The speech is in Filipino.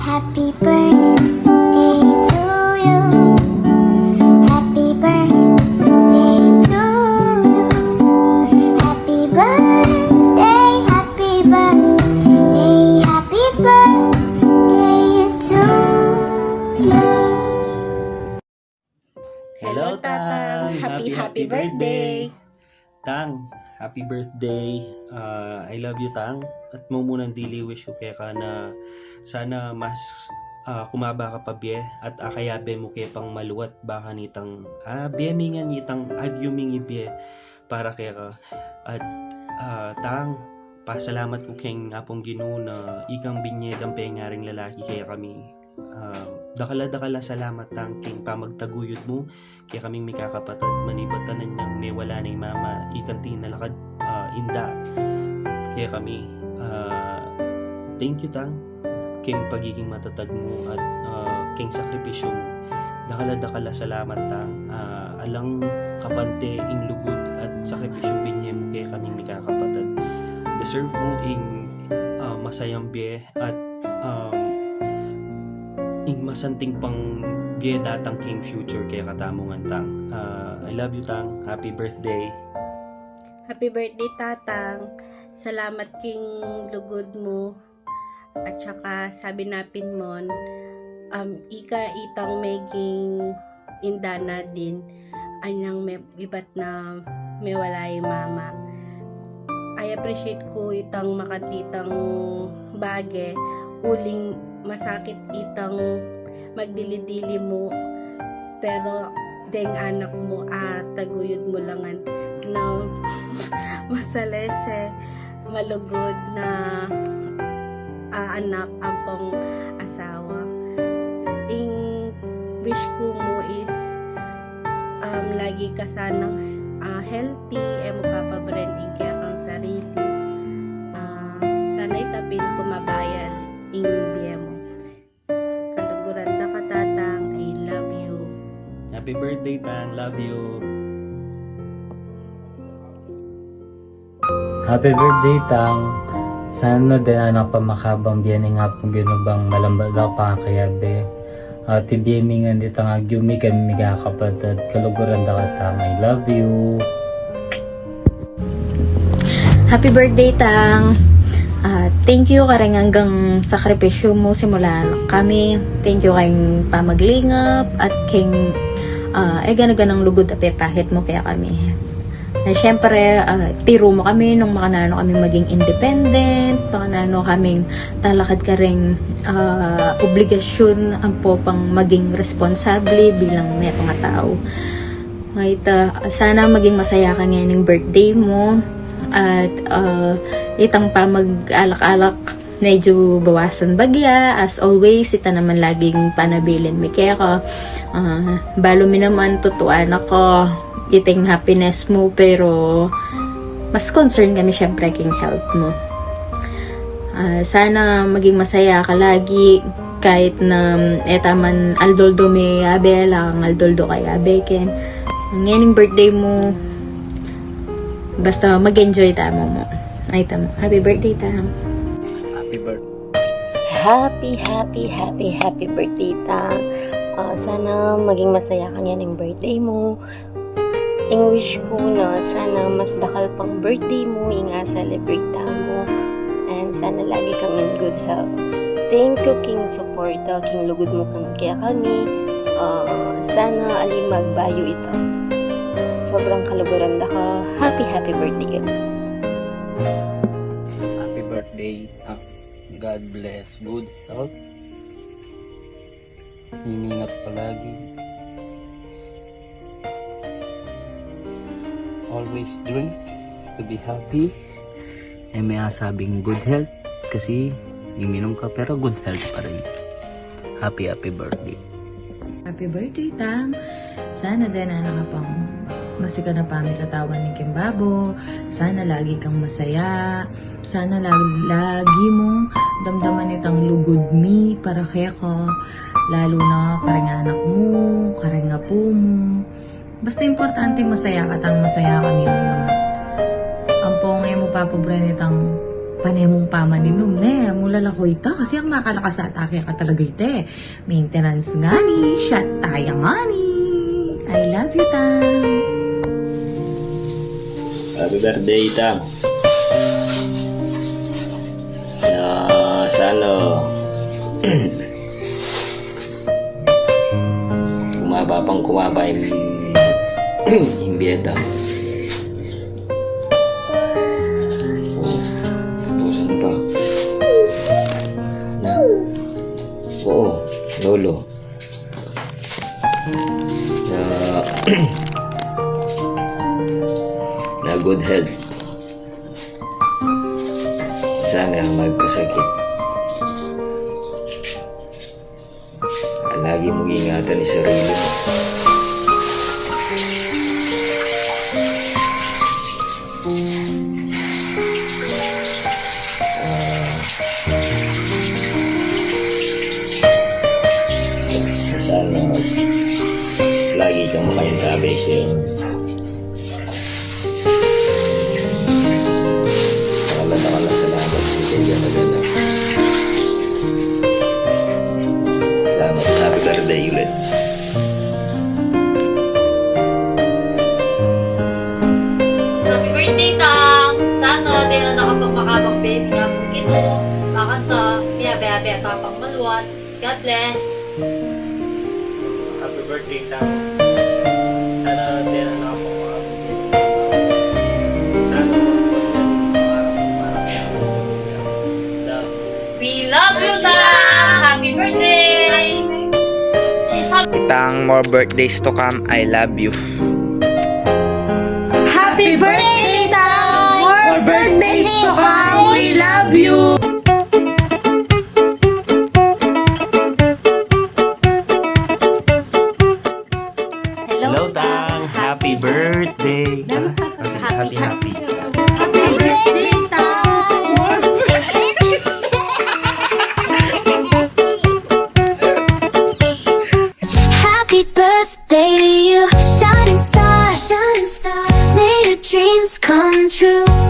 Happy birthday to you. Happy birthday to you. Happy birthday, happy birthday, happy birthday to you. Hello, Tang! Happy birthday! Tang, happy birthday. I love you, Tang. At mo munang dili wish ko kaya ka na sana mas kumaba ka pa biye at akayabe mo kaya pang maluwat baka nitang biye mingan nitang agyuming ibiye para kaya ka. At Tang, pasalamat ko kayong apong Ginoo na ikang binyedang pengaring lalaki kaya kami dakala salamat Tang king pamagtaguyod mo kaya kaming may kakapatid manibatanan niyang may wala na yung mama ikanti na lakad inda kaya kami thank you Tang king pagiging matatag mo at king sakripisyo mo dakala salamat Tang alang kapante ing lugod at sakripisyo binye mo kaya kaming may kakapatid deserve mo ing masayang biye at ing masanting pang biye datang king future kaya katamongan Tang. I love you Tang. Happy birthday. Happy birthday, Tatang. Salamat king lugod mo. At saka sabi napin mo, ika itang maging indana din. Anyang may iba't na may wala yung mama. I appreciate ko itang makatitang bage. Uling masakit itang magdili-dili mo pero deng anak mo taguyod mo langan na masalese malugod na anak ampong asawa ing wish ko mo is lagi ka sanang healthy mapapabranding kaya kang sarili sana itapin ko mabayad ing biye mo kaluguran da ka Tatang. I love you. Happy birthday Tang. Love you. Happy birthday, Tang. Sana din anak pa makabang biyaning nga pong ginubang malambag daw pa kayabe. Tibiyamingan di tang agyumi kami miga kapatid. Kaluguran da ka Tang. I love you. Happy birthday, Tang. Thank you kareng hanggang sakripisyo mo simula kami. Thank you kayong pamaglingap at kayong gano'ng lugod at pahit mo kaya kami. Siyempre, tiro mo kami nung makanano kami maging independent, makanano kaming talakad ka rin obligasyon ang po pang maging responsable bilang neto nga tao. Ngayon, sana maging masaya ka ngayon ng birthday mo at itang pa mag-alak-alak medyo bawasan bagya as always ita naman laging panabilin mi kaya ko balo mi naman tutuan ako iting happiness mo pero mas concern kami syempre king health mo sana maging masaya ka lagi kahit na etaman aldoldo mi abe lang aldoldo kay abe ken ngayon birthday mo basta mag-enjoy tamo mo. Ay tamo. Happy birthday, Tang. Happy birthday. Happy birthday, Tang. Sana maging masaya ka niyan ng birthday mo. Ing wish ko na sana mas dakal pang birthday mo, inga celebrate mo. And sana lagi kang in good health. Thank you, king support, king lugod mo kang kaya kami. Sana alimag bayo ito. Sobrang kaluguran da ka. Happy birthday ka. Happy birthday, Tang. God bless. Good health. Himingat palagi. Always drink to be happy. May asabing good health kasi iminom ka pero good health pa rin. Happy birthday. Happy birthday, Tang. Sana din ka pang masika na pa katawan ng Kimbabo. Sana lagi kang masaya. Sana lagi mong damdaman itang lugod mi para kaya ko. Lalo na kareng anak mo, kareng apo mo. Basta importante masaya ka Tang, masaya kami mo. Ang pongay mo papabran itang panemong pamaninom na mo lalakoy ta kasi ang makalakas sa atake ka talaga ite. Maintenance nga ni, shot tayo nga ni. I love you, Tang. Happy birthday, Tang. Sana kumaba yung biyeta. Tutusan pa. Na? Oo, lolo. Na good health. Sana magkasakit. Lagi mong ingatan ni sarili mo. Sana lagi kang makaintabay sa'yo. Nakala salamat sa kaibigan na gano'n. Salamat. Happy birthday ulit. Happy birthday, Tang! Sana din na nakapagmakabang baby nga po ito. Makanta, biyabe-abe at tapang maluwat. God bless! Happy birthday, Tang. Sana din na nakapagmakabang baby. Sana We love you, Tang! Happy birthday! Tang, more birthdays to come. I love you. Happy birthday, Tang! More birthdays to come! We love you! Hello, Tang. Happy birthday. Happy. Happy birthday, Tang! More Happy birthday to you, shining star, shining star. May your dreams come true.